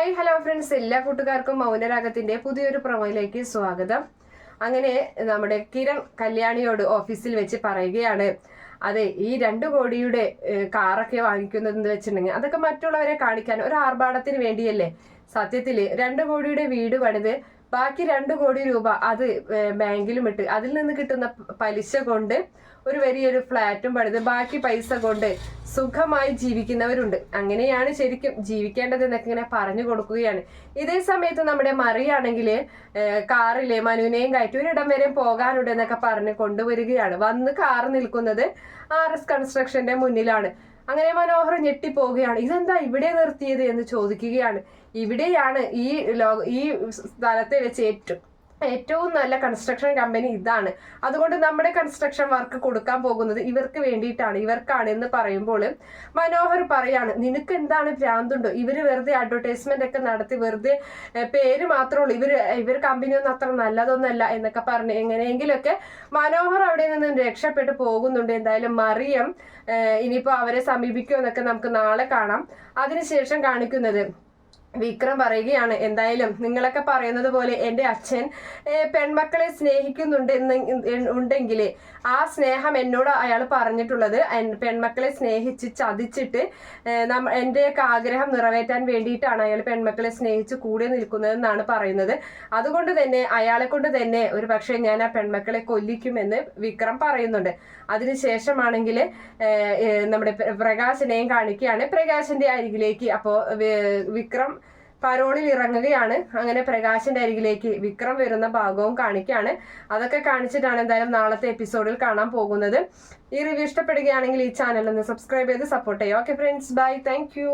Hi hello friends, എല്ലാ കൂട്ടുകാർക്കും മൗനരാഗത്തിന്റെ പുതിയൊരു പ്രൊമോയിലേക്ക് സ്വാഗതം. അങ്ങനെ നമ്മുടെ കിരൺ കല്യാണിയോട് ഓഫീസിൽ വെച്ച് പറയുകയാണ്, അതെ, ഈ 2 കോടിയുടെ കാറൊക്കെ വാങ്ങിക്കുന്നതെന്ന് വെച്ചിട്ടുണ്ടെങ്കിൽ അതൊക്കെ മറ്റുള്ളവരെ കാണിക്കാൻ ഒരു ആർഭാടത്തിന് വേണ്ടിയല്ലേ. സത്യത്തില് 2 കോടിയുടെ വീട് പണിത് ബാക്കി 2 കോടി രൂപ അത് ബാങ്കിലും ഇട്ട് അതിൽ നിന്ന് കിട്ടുന്ന പലിശ കൊണ്ട് ഒരു വലിയൊരു ഫ്ലാറ്റും പണിത് ബാക്കി പൈസ കൊണ്ട് സുഖമായി ജീവിക്കുന്നവരുണ്ട്. അങ്ങനെയാണ് ശരിക്കും ജീവിക്കേണ്ടത് എന്നൊക്കെ ഇങ്ങനെ പറഞ്ഞു കൊടുക്കുകയാണ്. ഇതേ സമയത്ത് നമ്മുടെ മറിയാണെങ്കിൽ കാറിലെ മനുവിനെയും കയറ്റി ഒരിടം വരെ പോകാനുണ്ട് എന്നൊക്കെ പറഞ്ഞ് കൊണ്ടുവരികയാണ്. വന്ന് കാർ നിൽക്കുന്നത് RS കൺസ്ട്രക്ഷന്റെ മുന്നിലാണ്. അങ്ങനെ മനോഹർ ഞെട്ടിപ്പോവുകയാണ്. ഇതെന്താ ഇവിടെ നിർത്തിയത് എന്ന് ചോദിക്കുകയാണ്. ഇവിടെയാണ് ഈ സ്ഥലത്തെ വെച്ച് ഏറ്റവും നല്ല കൺസ്ട്രക്ഷൻ കമ്പനി ഇതാണ്. അതുകൊണ്ട് നമ്മുടെ കൺസ്ട്രക്ഷൻ വർക്ക് കൊടുക്കാൻ പോകുന്നത് ഇവർക്ക് വേണ്ടിയിട്ടാണ്, ഇവർക്കാണ് എന്ന് പറയുമ്പോൾ മനോഹർ പറയാണ്, നിനക്ക് എന്താണ് ഭ്രാന്തുണ്ടോ? ഇവര് വെറുതെ അഡ്വർടൈസ്മെന്റ് ഒക്കെ നടത്തി വെറുതെ പേര് മാത്രമേ ഉള്ളൂ, ഇവർ കമ്പനിയൊന്നും അത്ര നല്ലതൊന്നല്ല എന്നൊക്കെ പറഞ്ഞ് എങ്ങനെയെങ്കിലൊക്കെ മനോഹർ അവിടെ നിന്ന് രക്ഷപ്പെട്ടു പോകുന്നുണ്ട്. എന്തായാലും മറിയം ഇനിയിപ്പോ അവരെ സമീപിക്കുമോ എന്നൊക്കെ നമുക്ക് നാളെ കാണാം. അതിനുശേഷം കാണിക്കുന്നത് വിക്രം പറയുകയാണ്, എന്തായാലും നിങ്ങളൊക്കെ പറയുന്നത് പോലെ എൻ്റെ അച്ഛൻ പെൺമക്കളെ ഉണ്ടെങ്കിൽ ആ സ്നേഹം എന്നോട് അയാൾ പറഞ്ഞിട്ടുള്ളത് പെൺമക്കളെ സ്നേഹിച്ച് ചതിച്ചിട്ട് എൻ്റെയൊക്കെ ആഗ്രഹം നിറവേറ്റാൻ വേണ്ടിയിട്ടാണ് അയാൾ പെൺമക്കളെ സ്നേഹിച്ച് കൂടെ നിൽക്കുന്നതെന്നാണ് പറയുന്നത്. അതുകൊണ്ട് തന്നെ അയാളെ കൊണ്ട് തന്നെ ഒരു പക്ഷേ ഞാൻ ആ പെൺമക്കളെ കൊല്ലിക്കുമെന്ന് വിക്രം പറയുന്നുണ്ട്. അതിനുശേഷമാണെങ്കിൽ നമ്മുടെ പ്രകാശിനെയും കാണിക്കുകയാണ്. പ്രകാശിന്റെ അരികിലേക്ക് അപ്പോൾ വിക്രം പരോളിൽ ഇറങ്ങുകയാണ്. അങ്ങനെ പ്രകാശിന്റെ അരികിലേക്ക് വിക്രം വരുന്ന ഭാഗവും കാണിക്കുകയാണ്. അതൊക്കെ കാണിച്ചിട്ടാണ് എന്തായാലും നാളത്തെ എപ്പിസോഡിൽ കാണാൻ പോകുന്നത്. ഈ റിവ്യൂ ഇഷ്ടപ്പെടുകയാണെങ്കിൽ ഈ ചാനൽ ഒന്ന് സബ്സ്ക്രൈബ് ചെയ്ത് സപ്പോർട്ട് ചെയ്യുക. Okay friends, bye, thank U.